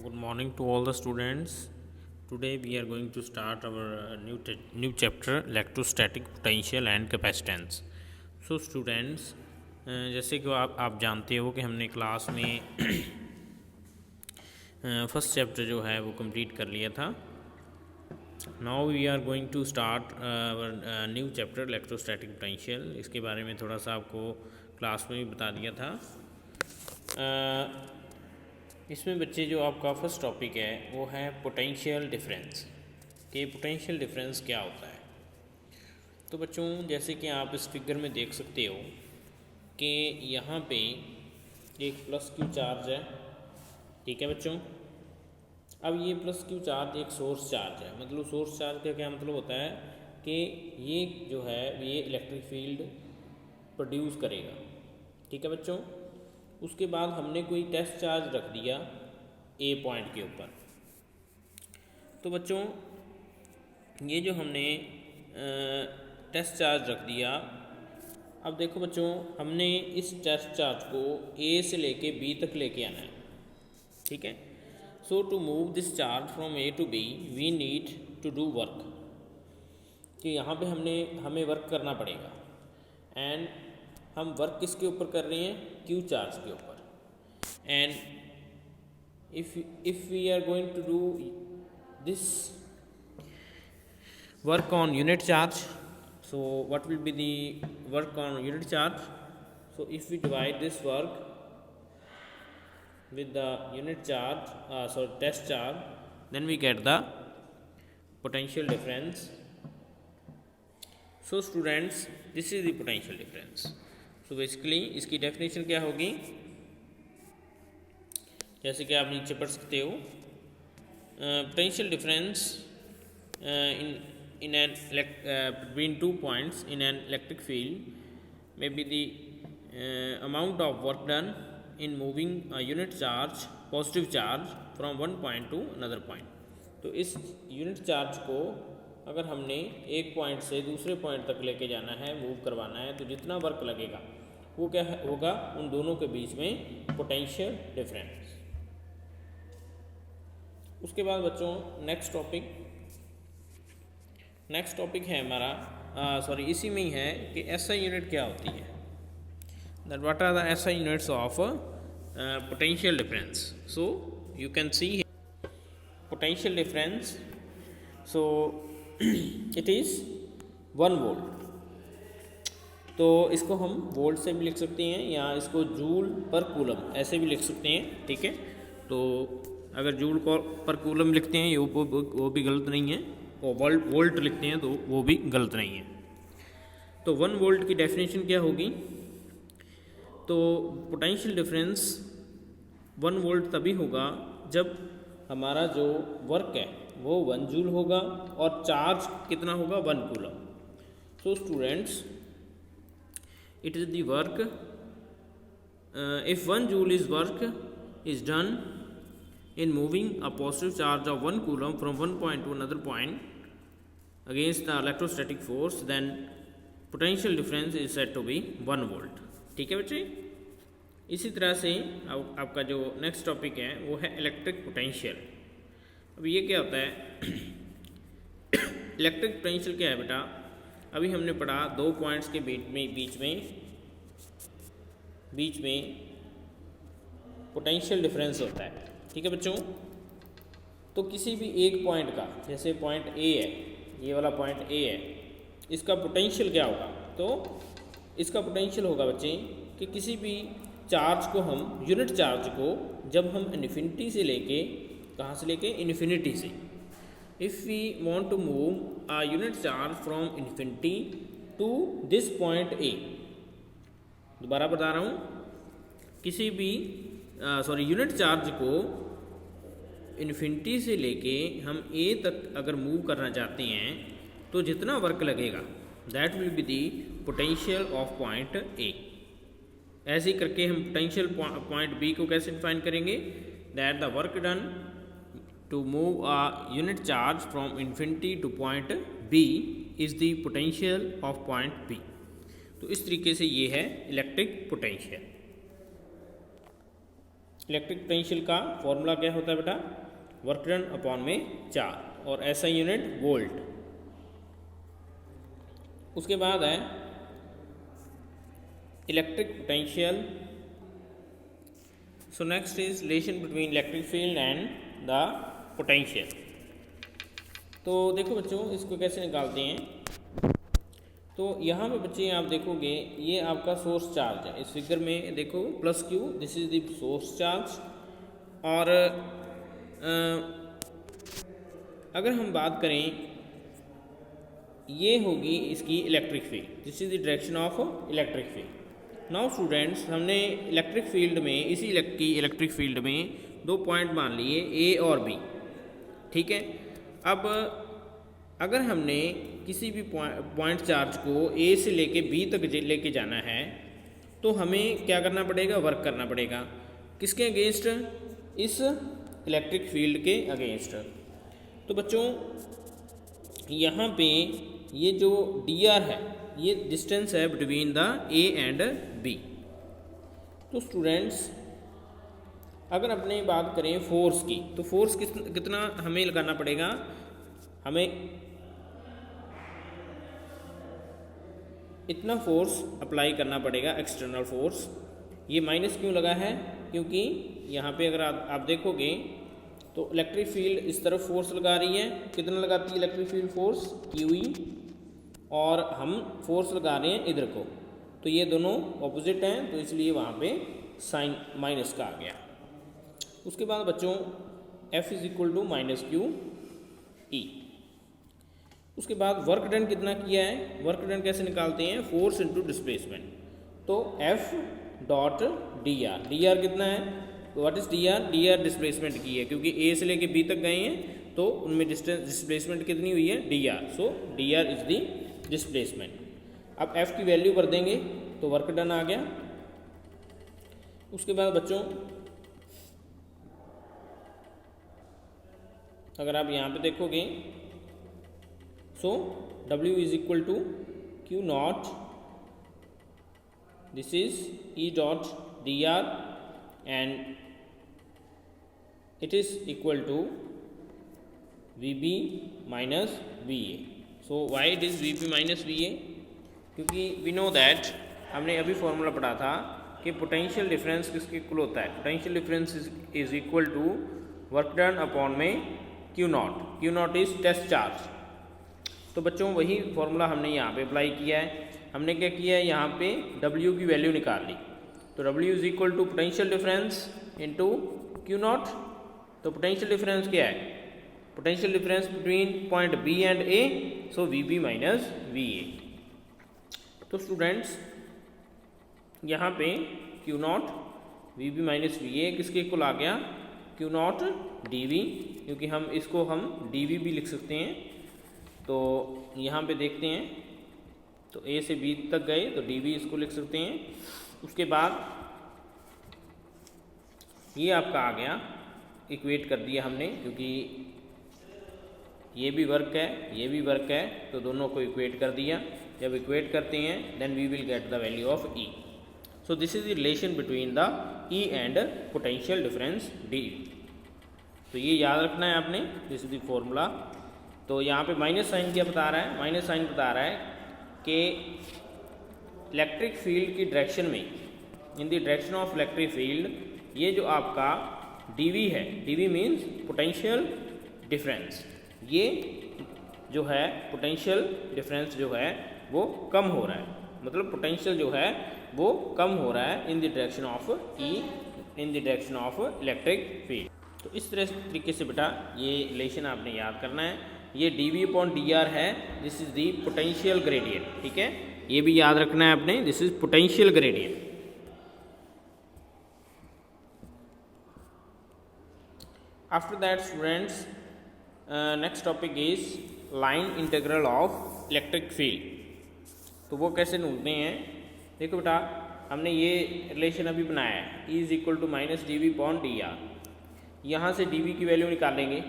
Good morning to all the students. Today we are going to start our new chapter electrostatic potential and capacitance. So students, जैसे कि आप जानते हो कि हमने क्लास में फर्स्ट चैप्टर जो है वो कंप्लीट कर लिया था. Now we are going to start new chapter electrostatic potential. इसके बारे में थोड़ा सा आपको क्लास में भी बता दिया था. इसमें बच्चे जो आपका फर्स्ट टॉपिक है वो है पोटेंशियल डिफरेंस. कि पोटेंशियल डिफरेंस क्या होता है. तो बच्चों जैसे कि आप इस फिगर में देख सकते हो कि यहाँ पे एक प्लस क्यू चार्ज है. ठीक है बच्चों. अब ये प्लस क्यू चार्ज एक सोर्स चार्ज है. मतलब सोर्स चार्ज का क्या मतलब होता है कि ये जो है ये इलेक्ट्रिक फील्ड प्रोड्यूस करेगा. ठीक है बच्चों. उसके बाद हमने कोई टेस्ट चार्ज रख दिया ए पॉइंट के ऊपर. तो बच्चों ये जो हमने टेस्ट चार्ज रख दिया, अब देखो बच्चों हमने इस टेस्ट चार्ज को ए से लेके बी तक लेके आना है. ठीक है. So to move this charge from A to B we need to do work. कि यहाँ पे हमें वर्क करना पड़ेगा. एंड हम वर्क किसके ऊपर कर रहे हैं? क्यू चार्ज के ऊपर. And if we are going to do this work on unit charge, so what will be the work on unit charge? So if we divide this work with the unit charge, test charge, then we get the potential difference. So students, this is the potential difference. तो basically इसकी definition क्या होगी, जैसे कि आप नीचे पढ़ सकते हो. Potential difference in an between 2 points in an electric field may be the amount of work done in moving a unit charge, positive charge, from one point to another point. तो इस यूनिट चार्ज को अगर हमने एक point से दूसरे point तक लेके जाना है, मूव करवाना है, तो जितना वर्क लगेगा वो क्या होगा? उन दोनों के बीच में पोटेंशियल डिफरेंस. उसके बाद बच्चों नेक्स्ट टॉपिक है हमारा, इसी में ही है कि एसआई यूनिट क्या होती है. That what are the SI units of potential difference. So you can see potential difference. So it is 1 volt. तो इसको हम वोल्ट से भी लिख सकते हैं या इसको जूल पर कूलम ऐसे भी लिख सकते हैं. ठीक है. तो अगर जूल पर कूलम लिखते हैं वो भी गलत नहीं है, और वोल्ट लिखते हैं तो वो भी गलत नहीं है. तो 1 वोल्ट की डेफिनेशन क्या होगी? तो पोटेंशियल डिफरेंस 1 वोल्ट तभी होगा जब हमारा जो वर्क है वो 1 जूल होगा और चार्ज कितना होगा? 1 coulomb. So students, it is the work, if 1 joule is done in moving a positive charge of 1 coulomb from one point to another point against the electrostatic force, then potential difference is said to be 1 volt. ठीक है बच्चे. इसी तरह से आपका जो next topic है वो है इलेक्ट्रिक पोटेंशियल. अब ये क्या होता है? इलेक्ट्रिक पोटेंशियल क्या है बेटा? अभी हमने पढ़ा 2 पॉइंट्स के बीच में पोटेंशियल डिफरेंस होता है. ठीक है बच्चों. तो किसी भी एक पॉइंट का, जैसे पॉइंट ए है, ये वाला पॉइंट ए है, इसका पोटेंशियल क्या होगा? तो इसका पोटेंशियल होगा बच्चे कि किसी भी चार्ज को हम, यूनिट चार्ज को जब हम इन्फिनिटी से लेके, कहाँ से लेके? इन्फिनिटी से. If we want to move a unit charge from infinity to this point A, दोबारा बता रहा हूँ, किसी भी यूनिट चार्ज को इन्फिनिटी से लेके हम A तक अगर मूव करना चाहते हैं तो जितना वर्क लगेगा that will be the potential of point A. ऐसे ही करके हम पोटेंशियल पॉइंट B को कैसे डिफाइन करेंगे? That the work done to move a unit charge from infinity to point B is the potential of point B. तो इस तरीके से ये है इलेक्ट्रिक पोटेंशियल. इलेक्ट्रिक पोटेंशियल का फॉर्मूला क्या होता है बेटा, वर्क डन अपॉन में चार्ज और ऐसा यूनिट वोल्ट। उसके बाद है electric potential. So next is relation between electric field and the potential. तो देखो बच्चों, इसको कैसे निकालते हैं। तो यहाँ पे बच्चे आप देखोगे ये आपका सोर्स चार्ज है। इस फिगर में देखो plus Q, this is the source charge. और अगर हम बात करें, ये होगी इसकी electric field, this is the direction of electric field. Now students, हमने इलेक्ट्रिक फील्ड में, इसी इलेक्ट्रिक फील्ड में 2 पॉइंट मान लिए ए और बी, ठीक है। अब अगर हमने किसी भी पॉइंट चार्ज को ए से लेके बी तक लेके जाना है तो हमें क्या करना पड़ेगा, वर्क करना पड़ेगा। किसके अगेंस्ट, इस इलेक्ट्रिक फील्ड के अगेंस्ट। तो बच्चों यहाँ पे ये जो डी आर है, ये डिस्टेंस है between the A and B. तो स्टूडेंट्स अगर अपने बात करें फोर्स की, तो फोर्स कितना हमें लगाना पड़ेगा, हमें इतना फोर्स अप्लाई करना पड़ेगा, एक्सटर्नल फोर्स। ये माइनस क्यों लगा है, क्योंकि यहाँ पे अगर आप देखोगे तो इलेक्ट्रिक फील्ड इस तरफ फोर्स लगा रही है। कितना लगाती है electric field force, Q E, और हम फोर्स लगा रहे हैं इधर को। तो ये दोनों ऑपोजिट हैं, तो इसलिए वहाँ पे साइन माइनस का आ गया। उसके बाद बच्चों F is equal to minus Q E. उसके बाद वर्क डन कितना किया है, वर्क डन कैसे निकालते हैं, फोर्स इनटू डिस्प्लेसमेंट। तो F dot D are, D R कितना है, तो what is D R, D R displacement की है, क्योंकि ए से लेके बी तक गए हैं तो उनमें डिस्प्लेसमेंट कितनी हुई है, D R. So D R is the displacement. अब F की वैल्यू भर देंगे तो वर्क डन आ गया। उसके बाद बच्चों अगर आप यहाँ पे देखोगे, so W is equal to Q naught, this is E dot D R, and it is equal to VB minus VA। So why it is VB minus VA, क्योंकि वी नो दैट, हमने अभी formula पढ़ा था कि potential difference किसके equal होता है, potential difference is equal to work done upon में Q nought. Q nought is test charge. तो बच्चों वही फॉर्मूला हमने यहाँ पे अप्लाई किया है। हमने क्या किया है, यहाँ पे W की वैल्यू निकाल ली। तो W is equal to potential difference into Q naught. तो पोटेंशियल डिफरेंस क्या है, potential difference between point B and A, so VB minus VA। तो स्टूडेंट्स यहाँ पे Q naught VB minus VA किसके इक्वल आ गया, क्यू नॉट DV, क्योंकि हम इसको हम DV भी लिख सकते हैं। तो यहाँ पे देखते हैं, तो A से B तक गए तो DV इसको लिख सकते हैं। उसके बाद ये आपका आ गया, इक्वेट कर दिया हमने, क्योंकि ये भी वर्क है ये भी वर्क है, तो दोनों को इक्वेट कर दिया। जब इक्वेट करते हैं then we will get the value of E। So this is the relation between the E and potential difference D। तो ये याद रखना है आपने, दिस इज द फॉर्मूला। तो यहाँ पे माइनस साइन क्या बता रहा है, माइनस साइन बता रहा है कि इलेक्ट्रिक फील्ड की डायरेक्शन में, in the direction of electric field, ये जो आपका DV है, DV मीन्स पोटेंशियल डिफरेंस, ये जो है पोटेंशियल डिफरेंस जो है वो कम हो रहा है, मतलब पोटेंशियल जो है वो कम हो रहा है in the direction of E, in the direction of electric field. तो इस तरीके से बेटा ये रिलेशन आपने याद करना है। ये DV अपॉन DR है, this is the potential gradient, ठीक है, ये भी याद रखना है आपने, this is potential gradient. After that students next topic is line integral of electric field. तो वो कैसे ढूंढते हैं, देखो बेटा हमने ये रिलेशन अभी बनाया है, E is equal to minus DV upon DR। यहाँ से DV की वैल्यू निकालेंगे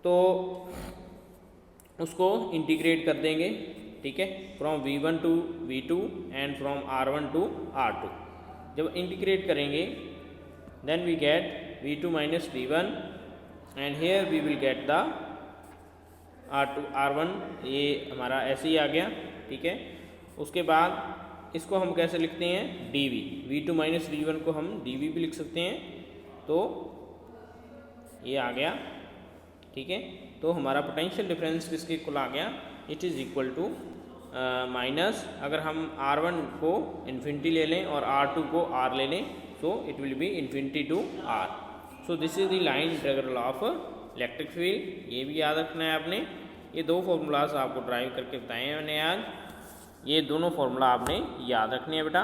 तो उसको इंटीग्रेट कर देंगे, ठीक है, from V1 to V2 and from R1 to R2। जब इंटीग्रेट करेंगे then we get V2 minus V1 and here we will get the R2 R1, ये हमारा ऐसे ही आ गया, ठीक है। उसके बाद इसको हम कैसे लिखते हैं, dV, V2 माइनस V1 को हम dV भी लिख सकते हैं, तो ये आ गया, ठीक है। तो हमारा पोटेंशियल डिफरेंस किसके इक्वल आ गया, it is equal to minus, अगर हम R1 को इन्फिनिटी ले लें और R2 को R ले लें, so it will be infinity to R। So this is the line integral of electric field. ये भी याद रखना है आपने। ये दो फॉर्मूलाज आपको ड्राइव करके बताए हैं मैंने आज, ये दोनों फार्मूला आपने याद रखने हैं बेटा।